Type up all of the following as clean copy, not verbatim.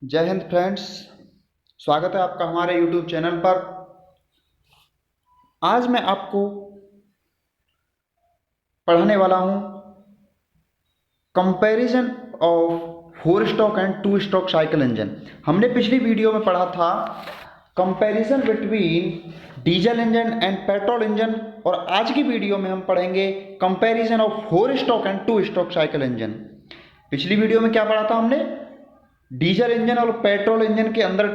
जय हिंद फ्रेंड्स। स्वागत है आपका हमारे YouTube चैनल पर। आज मैं आपको पढ़ाने वाला हूँ comparison of 4 stroke and 2 stroke cycle engine. हमने पिछली वीडियो में पढ़ा था comparison between diesel engine and petrol engine, और आज की वीडियो में हम पढ़ेंगे comparison of 4 stroke and 2 stroke cycle engine. पिछली वीडियो में क्या पढ़ा था हमने? डीजल इंजन और पेट्रोल इंजन के अंदर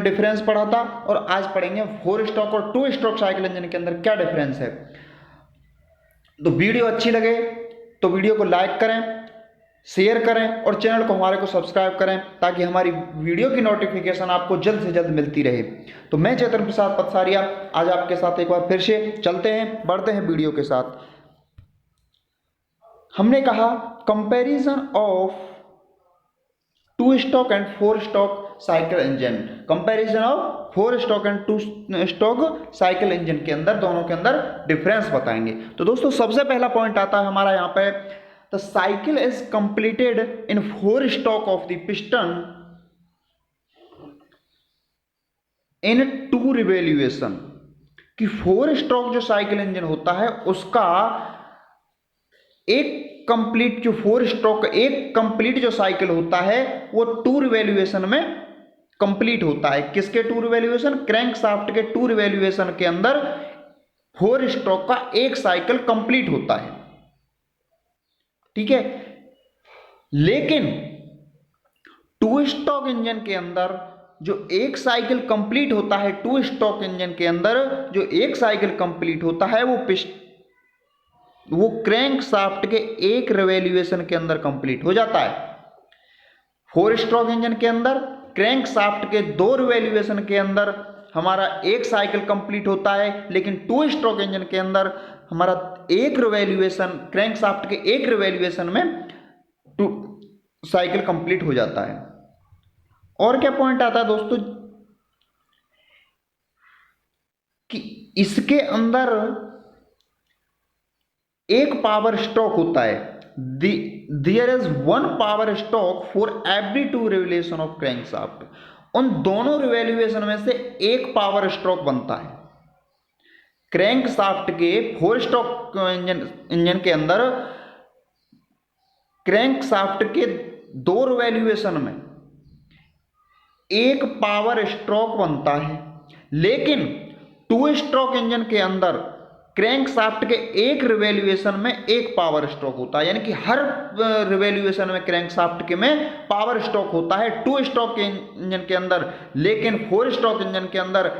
डिफरेंस पढ़ा था, और आज पढ़ेंगे 4 स्ट्रोक और 2 स्ट्रोक साइकिल इंजन के अंदर क्या डिफरेंस है। तो वीडियो अच्छी लगे तो वीडियो को लाइक करें, शेयर करें और चैनल को हमारे को सब्सक्राइब करें, ताकि हमारी वीडियो की नोटिफिकेशन आपको जल्द से जल्द मिलती रहे। तो मैं चेतन प्रसाद पतसारिया आज आपके साथ एक बार फिर से चलते हैं, बढ़ते हैं वीडियो के साथ। हमने कहा comparison of 2 stroke and 4 stroke cycle engine. Comparison of 4 stroke and 2 stroke cycle engine के अंदर दोनों के अंदर डिफरेंस बताएंगे। तो दोस्तों सबसे पहला पॉइंट आता है हमारा यहाँ पे, the cycle is completed in 4 stroke of the piston in 2 revolution. कि 4 स्ट्रोक जो साइकिल इंजन होता है उसका एक कंप्लीट जो 4 स्ट्रोक एक कंप्लीट जो साइकिल होता है वो 2 रिवोल्यूशन में कंप्लीट होता है। किसके 2 रिवोल्यूशन? क्रैंक शाफ्ट के 2 रिवोल्यूशन के अंदर 4 स्ट्रोक का एक साइकिल कंप्लीट होता है। ठीक है, लेकिन 2 स्ट्रोक इंजन के अंदर जो एक साइकिल कंप्लीट होता है, 2 स्ट्रोक इंजन के अंदर जो एक साइकिल कंप्लीट होता है वो क्रैंक शाफ्ट के एक रिवोल्यूशन के अंदर कंप्लीट हो जाता है। 4 स्ट्रोक इंजन के अंदर क्रैंक शाफ्ट के 2 रिवोल्यूशन के अंदर हमारा एक साइकिल कंप्लीट होता है, लेकिन 2 स्ट्रोक इंजन के अंदर हमारा एक रिवोल्यूशन, क्रैंक शाफ्ट के एक रिवोल्यूशन में साइकिल कंप्लीट हो जाता है। और क्या पॉइंट आता है दोस्तों कि इसके अंदर एक पावर स्ट्रोक होता है। There is 1 power stroke for every 2 revolution of crankshaft. उन दोनों रिवोल्यूशन में से एक पावर स्ट्रोक बनता है। क्रैंक शाफ्ट के 4 स्ट्रोक इंजन के अंदर क्रैंक शाफ्ट के 2 रिवोल्यूशन में एक पावर स्ट्रोक बनता है, लेकिन 2 स्ट्रोक इंजन के अंदर क्रैंक शाफ्ट के एक रिवोल्यूशन में एक पावर स्ट्रोक होता है। यानी कि हर रिवोल्यूशन में क्रैंक शाफ्ट के में पावर स्ट्रोक होता है 2 स्ट्रोक इंजन के अंदर, लेकिन 4 स्ट्रोक इंजन के अंदर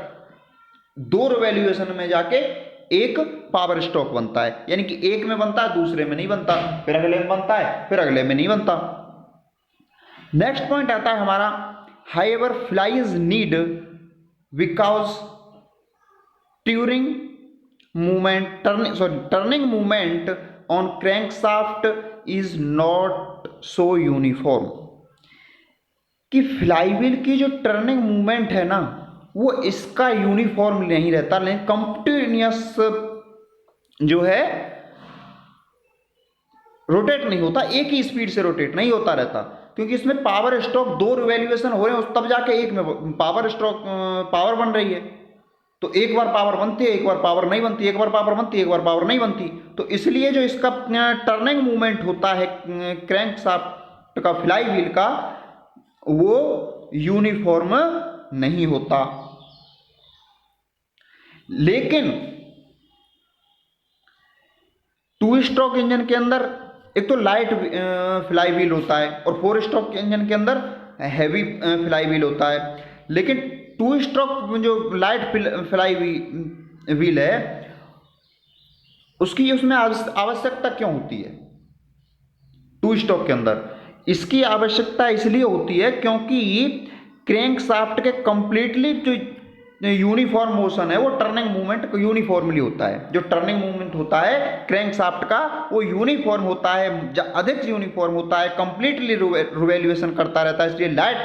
2 रिवोल्यूशन में जाके एक पावर स्ट्रोक बनता है। यानी कि एक में बनता है, दूसरे में नहीं बनता, फिर अगले में बनता है, फिर अगले में नहीं बनता। नेक्स्ट पॉइंट आता है हमारा, however flies need because turning movement on crankshaft is not so uniform। कि फ्लाईव्हील की जो टर्निंग मूवमेंट है ना वो इसका यूनिफॉर्म नहीं रहता, लेकिन कंटिन्यूस जो है रोटेट नहीं होता, एक ही स्पीड से रोटेट नहीं होता रहता, क्योंकि इसमें पावर स्ट्रोक 2 रिवोल्यूशन हो रहे हैं तब जाके एक में पावर बन रही है। तो एक बार पावर बनती है, एक बार पावर नहीं बनती, एक बार पावर बनती है, एक बार पावर नहीं बनती। तो इसलिए जो इसका टर्निंग मूवमेंट होता है क्रैंक शाफ्ट का, फ्लाई व्हील का, वो यूनिफॉर्म नहीं होता। लेकिन 2 स्ट्रोक इंजन के अंदर एक तो लाइट फ्लाई व्हील होता है और 4 स्ट्रोक इंजन के अंदर हैवी फ्लाई व्हील होता है। लेकिन 2 स्ट्रोक जो लाइट फ्लाई व्हील है उसकी उसमें आवश्यकता क्यों होती है? 2 स्ट्रोक के अंदर इसकी आवश्यकता इसलिए होती है क्योंकि क्रैंक शाफ्ट के कंप्लीटली जो यूनिफॉर्म मोशन है वो टर्निंग मूवमेंट यूनिफॉर्मली होता है। जो टर्निंग मूवमेंट होता है क्रैंक शाफ्ट का वो यूनिफॉर्म होता है, अधिक यूनिफॉर्म होता है, कंप्लीटली रिवोल्यूशन करता रहता है, इसलिए लाइट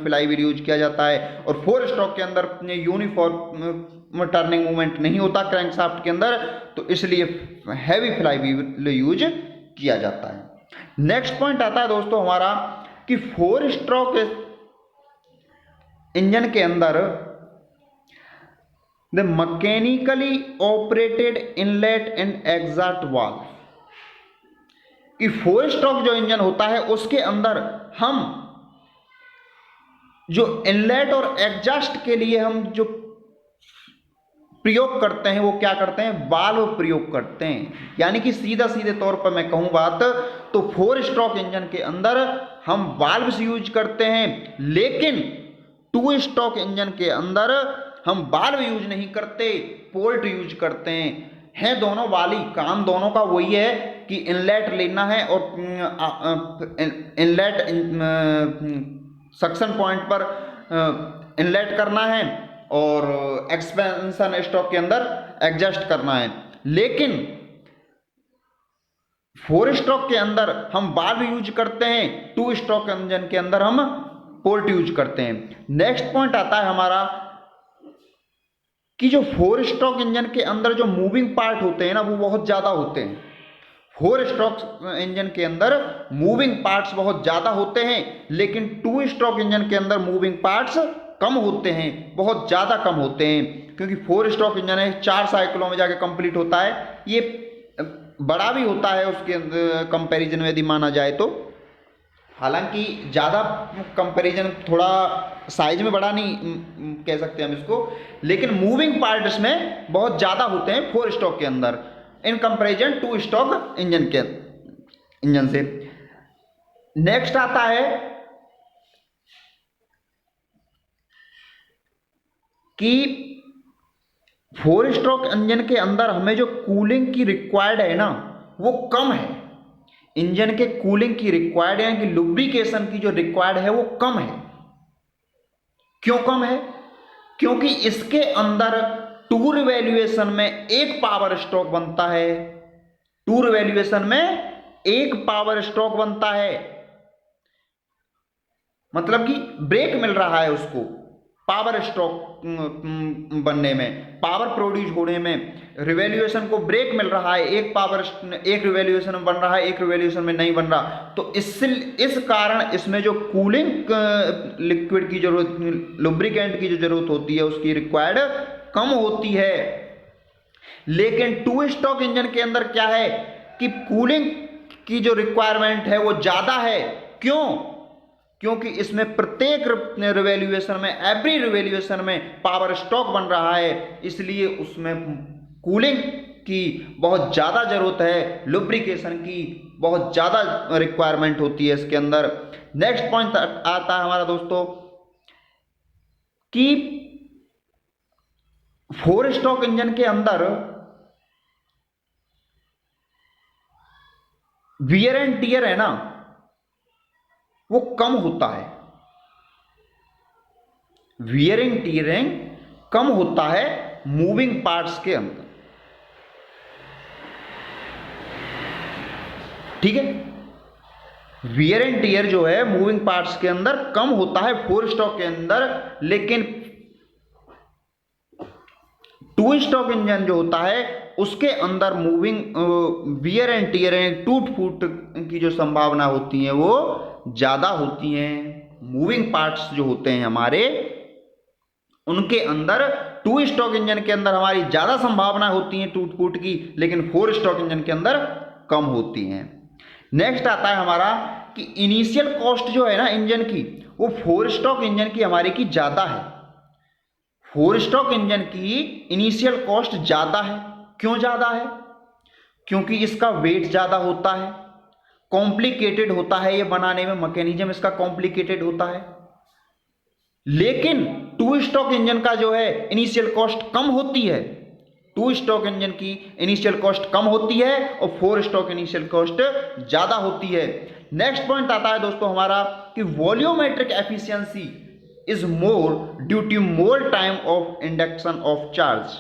फ्लाई व्हील यूज किया जाता है। और 4 स्ट्रोक के अंदर यूनिफॉर्म टर्निंग मूवमेंट नहीं होता क्रैंक शाफ्ट के अंदर, तो इसलिए हैवी फ्लाई व्हील यूज किया जाता है। नेक्स्ट पॉइंट आता है दोस्तों हमारा कि 4 स्ट्रोक इंजन के अंदर the mechanically operated inlet and exhaust valve, कि 4 स्ट्रोक जो इंजन होता है उसके अंदर हम जो इनलेट और एग्जॉस्ट के लिए हम जो प्रयोग करते हैं वो क्या करते हैं, वाल्व प्रयोग करते हैं। यानी कि सीधा सीधे तौर पर मैं कहूं बात तो 4 स्ट्रोक इंजन के अंदर हम वाल्व्स यूज करते हैं, लेकिन 2 स्ट्रोक इंजन के अंदर हम वाल्व यूज नहीं करते, पोर्ट यूज करते हैं दोनों वाली, काम दोनों का वही है कि इनलेट लेना है और इनलेट सक्शन पॉइंट पर इनलेट करना है और एक्सपेंशन स्ट्रोक के अंदर एडजस्ट करना है। लेकिन 4 स्ट्रोक के अंदर हम वाल्व यूज करते हैं, 2 स्ट्रोक इंजन के अंदर हम पोर्ट यूज करते हैं। नेक्स्ट पॉइंट आता है हमारा कि जो 4 स्ट्रोक इंजन के अंदर जो मूविंग पार्ट होते हैं ना वो बहुत ज़्यादा होते हैं। 4 स्ट्रोक इंजन के अंदर मूविंग पार्ट्स बहुत ज़्यादा होते हैं, लेकिन 2 स्ट्रोक इंजन के अंदर मूविंग पार्ट्स कम होते हैं, बहुत ज़्यादा कम होते हैं, क्योंकि 4 स्ट्रोक इंजन है 4 साइकिलों में जाके कंप्लीट होता है। ये बड़ा भी होता है उसके कंपैरिजन में यदि माना जाए तो, हालांकि ज़्यादा कंपैरिजन थोड़ा साइज में बड़ा नहीं कह सकते हम इसको, लेकिन मूविंग पार्ट इसमें बहुत ज़्यादा होते हैं 4 स्ट्रोक के अंदर इन कंपैरिजन 2 स्ट्रोक इंजन से। नेक्स्ट आता है कि 4 स्ट्रोक इंजन के अंदर हमें जो कूलिंग की रिक्वायर्ड है ना वो कम है। इंजन के कूलिंग की रिक्वायर्ड यानी कि लुब्रिकेशन की जो रिक्वायर्ड है वो कम है। क्यों कम है? क्योंकि इसके अंदर टू रिवॉल्यूशन में एक पावर स्ट्रोक बनता है, टू रिवॉल्यूशन में एक पावर स्ट्रोक बनता है, मतलब कि ब्रेक मिल रहा है उसको पावर स्ट्रोक बनने में, पावर प्रोड्यूस होने में, रिवॉल्यूशन को ब्रेक मिल रहा है, एक रिवॉल्यूशन में बन रहा है, एक रिवॉल्यूशन में नहीं बन रहा। तो इस कारण इसमें जो कूलिंग लिक्विड की जरूरत, लुब्रिकेंट की जो जरूरत होती है उसकी रिक्वायर्ड कम होती है। लेकिन 2 स्ट्रोक इंजन के अंदर क्या है कि कूलिंग की जो रिक्वायरमेंट है वो ज्यादा है। क्यों? क्योंकि इसमें प्रत्येक रिवॉल्यूशन में, एवरी रिवॉल्यूशन में पावर स्ट्रोक बन रहा है, इसलिए उसमें कूलिंग की बहुत ज़्यादा ज़रूरत है, लुब्रिकेशन की बहुत ज़्यादा रिक्वायरमेंट होती है इसके अंदर। नेक्स्ट पॉइंट आता है हमारा दोस्तों कि 4 स्ट्रोक इंजन के अंदर वियर एंड टियर है ना वो कम होता है, वियरिंग टियरिंग कम होता है मूविंग पार्ट्स के अंदर। ठीक है, वियर एंड टियर जो है मूविंग पार्ट्स के अंदर कम होता है 4 स्ट्रोक के अंदर, लेकिन 2 स्ट्रोक इंजन जो होता है उसके अंदर मूविंग वियर एंड टियर टूट फूट की जो संभावना होती है वो ज़्यादा होती हैं। मूविंग पार्ट्स जो होते हैं हमारे उनके अंदर 2 स्ट्रोक इंजन के अंदर हमारी ज़्यादा संभावना होती है टूट फूट की, लेकिन 4 स्ट्रोक इंजन के अंदर कम होती हैं। नेक्स्ट आता है हमारा कि इनिशियल कॉस्ट जो है ना इंजन की वो 4 स्ट्रोक इंजन की हमारे की ज़्यादा है। 4 स्ट्रोक इंजन की इनिशियल कॉस्ट ज़्यादा है। क्यों ज़्यादा है? क्योंकि इसका वेट ज़्यादा होता है, कॉम्प्लिकेटेड होता है ये बनाने में, मैकेनिज्म इसका कॉम्प्लिकेटेड होता है। लेकिन 2 स्ट्रोक इंजन का जो है इनिशियल कॉस्ट कम होती है, 2 स्ट्रोक इंजन की इनिशियल कॉस्ट कम होती है और 4 स्ट्रोक इनिशियल कॉस्ट ज़्यादा होती है। नेक्स्ट पॉइंट आता है दोस्तों हमारा कि volumetric efficiency is more due to more time of induction of charge,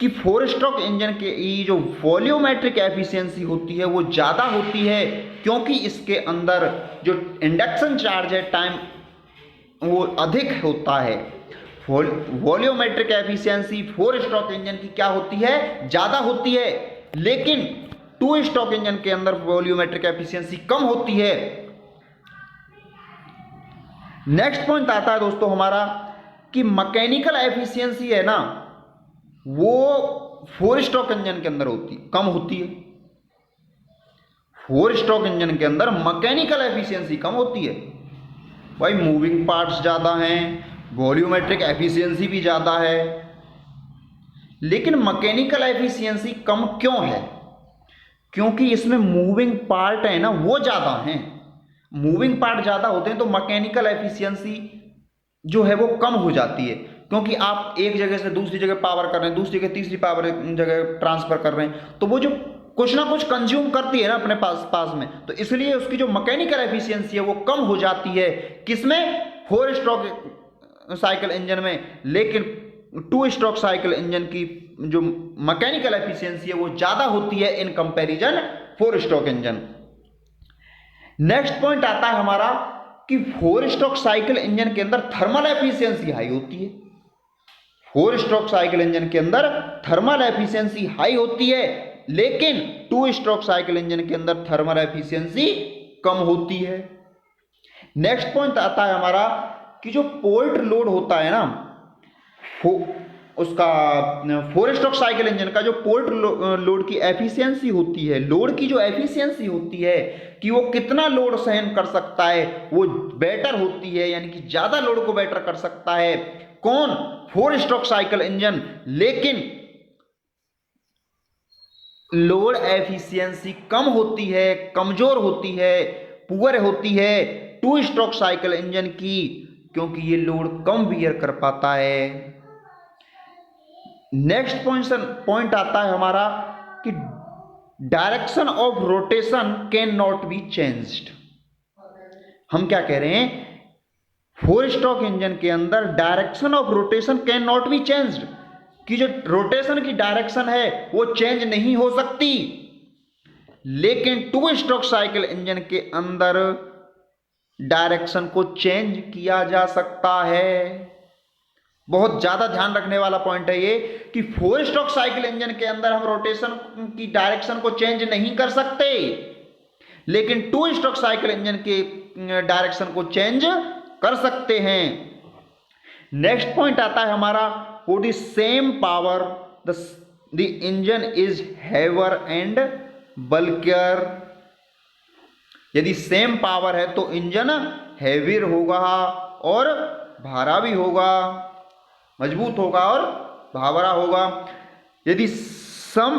कि 4 स्ट्रोक इंजन के जो वॉल्यूमेट्रिक एफिशिएंसी होती है वो ज़्यादा होती है, क्योंकि इसके अंदर जो इंडक्शन चार्ज है टाइम वो अधिक होता है। वॉल्यूमेट्रिक एफिशिएंसी 4 स्ट्रोक इंजन की क्या होती है? ज़्यादा होती है, लेकिन 2 स्ट्रोक इंजन के अंदर वॉल्यूमेट्रिक एफिशिएंसी कम होती है। नेक्स्ट पॉइंट आता है दोस्तों हमारा कि मैकेनिकल एफिशिएंसी है ना, वो 4 स्ट्रोक इंजन के अंदर कम होती है। 4 स्ट्रोक इंजन के अंदर मैकेनिकल एफिशिएंसी कम होती है। भाई मूविंग पार्ट्स ज़्यादा हैं, वॉल्यूमेट्रिक एफिशिएंसी भी ज़्यादा है, लेकिन मैकेनिकल एफिशिएंसी कम क्यों है? क्योंकि इसमें मूविंग पार्ट है ना वो ज़्यादा हैं। मूविंग पार्ट ज़्यादा होते हैं तो मैकेनिकल एफिशिएंसी जो है वो कम हो जाती है, क्योंकि आप एक जगह से दूसरी जगह पावर कर रहे हैं, दूसरी जगह तीसरी पावर जगह ट्रांसफर कर रहे हैं, तो वो जो कुछ ना कुछ कंज्यूम करती है ना अपने पास में, तो इसलिए उसकी जो मैकेनिकल एफिशिएंसी है वो कम हो जाती है। किसमें? 4 स्ट्रोक साइकिल इंजन में। लेकिन 2 स्ट्रोक साइकिल इंजन की जो मैकेनिकल एफिशिएंसी है वो ज़्यादा होती है in comparison 4 stroke engine. Next point आता है हमारा कि 4 स्ट्रोक साइकिल इंजन के अंदर थर्मल एफिशिएंसी हाई होती है। 4 स्ट्रोक साइकिल इंजन के अंदर थर्मल एफिशिएंसी हाई होती है, लेकिन 2 स्ट्रोक साइकिल इंजन के अंदर थर्मल एफिशिएंसी कम होती है। नेक्स्ट पॉइंट आता है हमारा कि जो पोर्ट लोड होता है ना, उसका 4 स्ट्रोक साइकिल इंजन का जो पोर्ट लोड की एफिशिएंसी होती है, लोड की जो एफिशिएंसी होती है कि वो कितना लोड सहन कर सकता है, वो बेटर होती है, यानी कि ज्यादा लोड को बेटर कर सकता है। कौन? 4 स्ट्रोक साइकिल इंजन। लेकिन लोड एफिशिएंसी कम होती है, कमजोर होती है, पुअर होती है 2 स्ट्रोक साइकिल इंजन की, क्योंकि ये लोड कम बियर कर पाता है। नेक्स्ट पॉइंट आता है हमारा कि direction of rotation can not be changed. हम क्या कह रहे हैं? 4 स्ट्रोक इंजन के अंदर direction of rotation can not be changed, कि जो रोटेशन की डायरेक्शन है वो चेंज नहीं हो सकती। लेकिन 2 स्ट्रोक साइकिल इंजन के अंदर डायरेक्शन को चेंज किया जा सकता है। बहुत ज्यादा ध्यान रखने वाला पॉइंट है ये कि 4 स्ट्रोक साइकिल इंजन के अंदर हम रोटेशन की डायरेक्शन को चेंज नहीं कर सकते, लेकिन 2 स्ट्रोक साइकिल इंजन के डायरेक्शन को चेंज कर सकते हैं। नेक्स्ट पॉइंट आता है हमारा, for the same power the engine is heavier and bulkier। यदि सेम पावर है तो इंजन हैवियर होगा और भारा भी होगा, मजबूत होगा और भावरा होगा। यदि some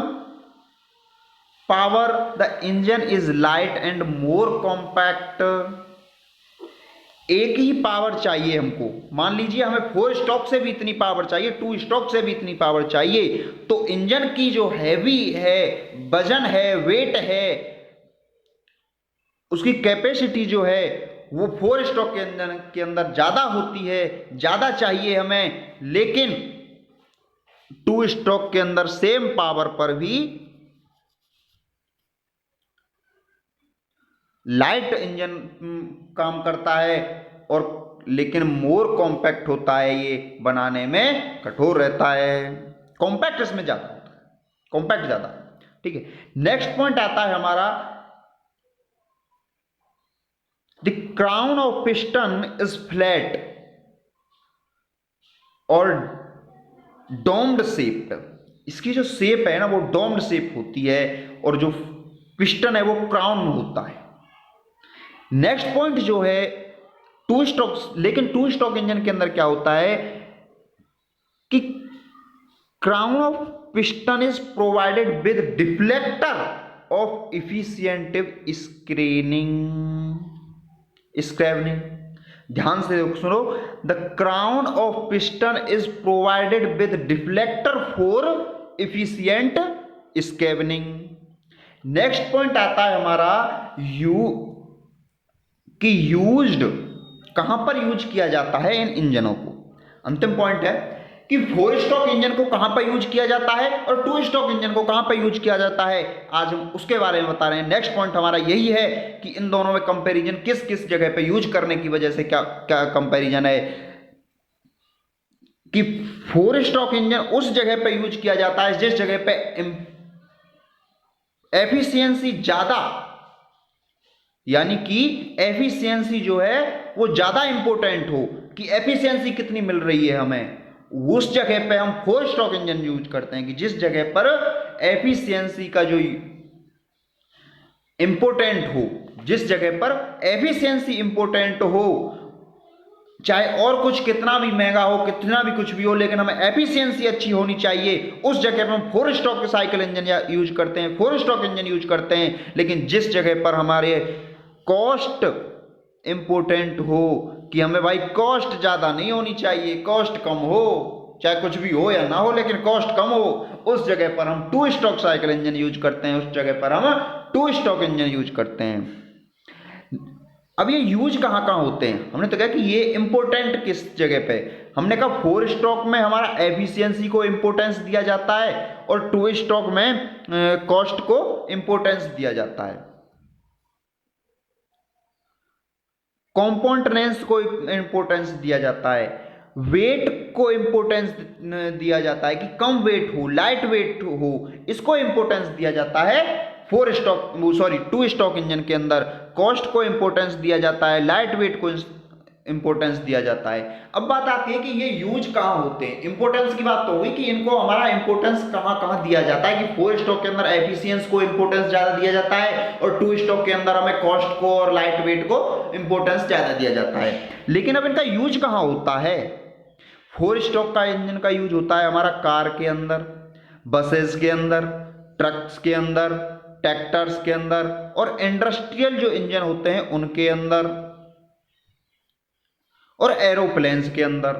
power the engine is light and more compact. एक ही पावर चाहिए हमको, मान लीजिए हमें 4 स्ट्रोक से भी इतनी पावर चाहिए, 2 स्ट्रोक से भी इतनी पावर चाहिए, तो इंजन की जो हैवी है, वजन है, वेट है, उसकी कैपेसिटी जो है वो 4 स्ट्रोक के इंजन के अंदर ज्यादा होती है, ज्यादा चाहिए हमें। लेकिन 2 स्ट्रोक के अंदर सेम पावर पर भी लाइट इंजन काम करता है, और लेकिन मोर कॉम्पैक्ट होता है, ये बनाने में कठोर रहता है। कॉम्पैक्ट इसमें ज्यादा होता है, कॉम्पैक्ट ज्यादा। ठीक है। नेक्स्ट पॉइंट आता है हमारा, the crown of piston is flat और डोम्ड शेप्ड। इसकी जो शेप है ना वो डोम्ड शेप होती है, और जो पिस्टन है वो क्राउन में होता है। नेक्स्ट पॉइंट जो है 2 स्ट्रोक, लेकिन 2 स्ट्रोक इंजन के अंदर क्या होता है कि crown of piston is provided with deflector of efficient scavenging. ध्यान से सुनो, the crown of piston is provided with deflector for efficient scavenging. Next point आता है हमारा कि यूज्ड, कहां पर यूज किया जाता है इन इंजनों को। अंतिम पॉइंट है कि 4 स्ट्रोक इंजन को कहां पर यूज किया जाता है और 2 स्ट्रोक इंजन को कहां पर यूज किया जाता है, आज हम उसके बारे में बता रहे हैं। नेक्स्ट पॉइंट हमारा यही है कि इन दोनों में कंपैरिजन किस किस जगह पे यूज करने की वजह से क्या क्या कंपैरिजन है, कि 4 स्ट्रोक इंजन उस जगह पे यूज किया जाता है जिस जगह पे एफिशिएंसी ज्यादा यानी कि एफिशिएंसी जो है वो ज़्यादा इंपॉर्टेंट हो कि एफिशिएंसी कितनी मिल रही है हमें, उस जगह पे हम 4 स्ट्रोक इंजन यूज करते हैं कि जिस जगह पर एफिशिएंसी का जो इंपॉर्टेंट हो, जिस जगह पर एफिशिएंसी इंपॉर्टेंट हो, चाहे और कुछ कितना भी महंगा हो, कितना भी कुछ भी हो, लेकिन हमें एफिशिएंसी अच्छी होनी चाहिए, उस जगह पर हम 4 स्ट्रोक साइकिल इंजन यूज करते हैं, 4 स्ट्रोक इंजन यूज करते हैं। लेकिन जिस जगह पर हमारे कॉस्ट इंपॉर्टेंट हो कि हमें भाई कॉस्ट ज़्यादा नहीं होनी चाहिए, कॉस्ट कम हो, चाहे कुछ भी हो या ना हो लेकिन कॉस्ट कम हो, उस जगह पर हम 2 स्ट्रोक साइकिल इंजन यूज करते हैं, उस जगह पर हम 2 स्ट्रोक इंजन यूज करते हैं। अब ये यूज कहाँ कहाँ होते हैं, हमने तो कहा कि ये इंपॉर्टेंट किस जगह पे, हमने कहा 4 स्ट्रोक में हमारा एफिशिएंसी को इंपॉर्टेंस दिया जाता है और 2 स्ट्रोक में कॉस्ट को इंपॉर्टेंस दिया जाता है। कंपाउंडेंस को इंपॉर्टेंस दिया जाता है, वेट को इंपॉर्टेंस दिया जाता है कि कम वेट हो, लाइट वेट हो, इसको इंपॉर्टेंस दिया जाता है 2 स्ट्रोक इंजन के अंदर। कॉस्ट को इंपॉर्टेंस दिया जाता है, लाइट वेट को इंपॉर्टेंस दिया जाता है। अब बात आती है कि ये यूज कहाँ होते हैं। इंपॉर्टेंस की बात तो हुई कि इनको हमारा इंपॉर्टेंस कहाँ कहाँ दिया जाता है कि 4 स्ट्रोक के अंदर एफिशिएंसी को इंपॉर्टेंस ज्यादा दिया जाता है और 2 स्ट्रोक के अंदर हमें कॉस्ट को और लाइट वेट को इंपॉर्टेंस ज्यादा दिया जाता है। लेकिन अब इनका यूज कहाँ होता है। 4 स्ट्रोक का इंजन का यूज होता है हमारा कार के अंदर, बसेस के अंदर, ट्रक्स के अंदर, ट्रैक्टर्स के अंदर और इंडस्ट्रियल जो इंजन होते हैं उनके अंदर और एरोप्लेन्स के अंदर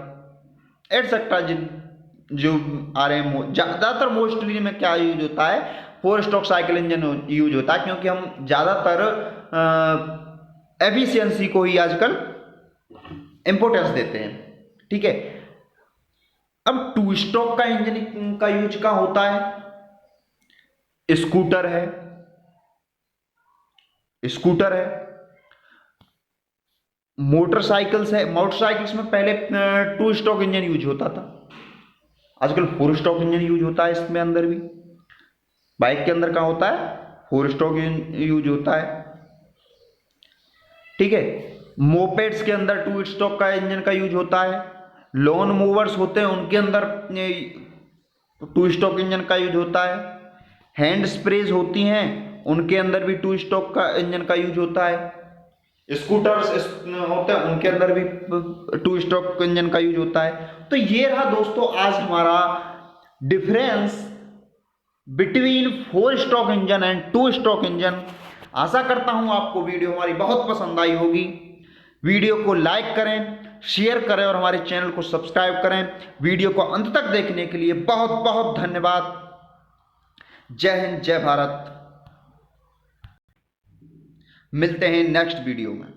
एटसेट्रा जो आ रहे हैं। ज़्यादातर मोस्टली में क्या यूज होता है, 4 स्ट्रोक साइकिल इंजन यूज होता है क्योंकि हम ज़्यादातर एफिशिएंसी को ही आजकल इंपॉर्टेंस देते हैं। ठीक है, अब 2 स्ट्रोक का इंजन का यूज कहाँ होता है। स्कूटर है, मोटरसाइकिल्स है। मोटरसाइकिल्स में पहले 2 स्ट्रोक इंजन यूज होता था, आजकल 4 स्ट्रोक इंजन यूज होता है इसमें अंदर भी। बाइक के अंदर कहाँ होता है, 4 स्ट्रोक यूज होता है। ठीक है, मोपेड्स के अंदर 2 स्ट्रोक का इंजन का यूज होता है। लॉन मूवर्स होते हैं उनके अंदर 2 स्ट्रोक इंजन का यूज होता है। हैंड स्प्रेज होती हैं उनके अंदर भी 2 स्ट्रोक का इंजन का यूज होता है। स्कूटर्स होते हैं उनके अंदर भी 2 स्ट्रोक इंजन का यूज होता है। तो ये रहा दोस्तों आज हमारा difference between 4 stroke engine and 2 stroke engine. आशा करता हूं आपको वीडियो हमारी बहुत पसंद आई होगी। वीडियो को लाइक करें, शेयर करें और हमारे चैनल को सब्सक्राइब करें। वीडियो को अंत तक देखने के लिए बहुत बहुत धन्यवाद। जय हिंद, जय भारत। मिलते हैं नेक्स्ट वीडियो में।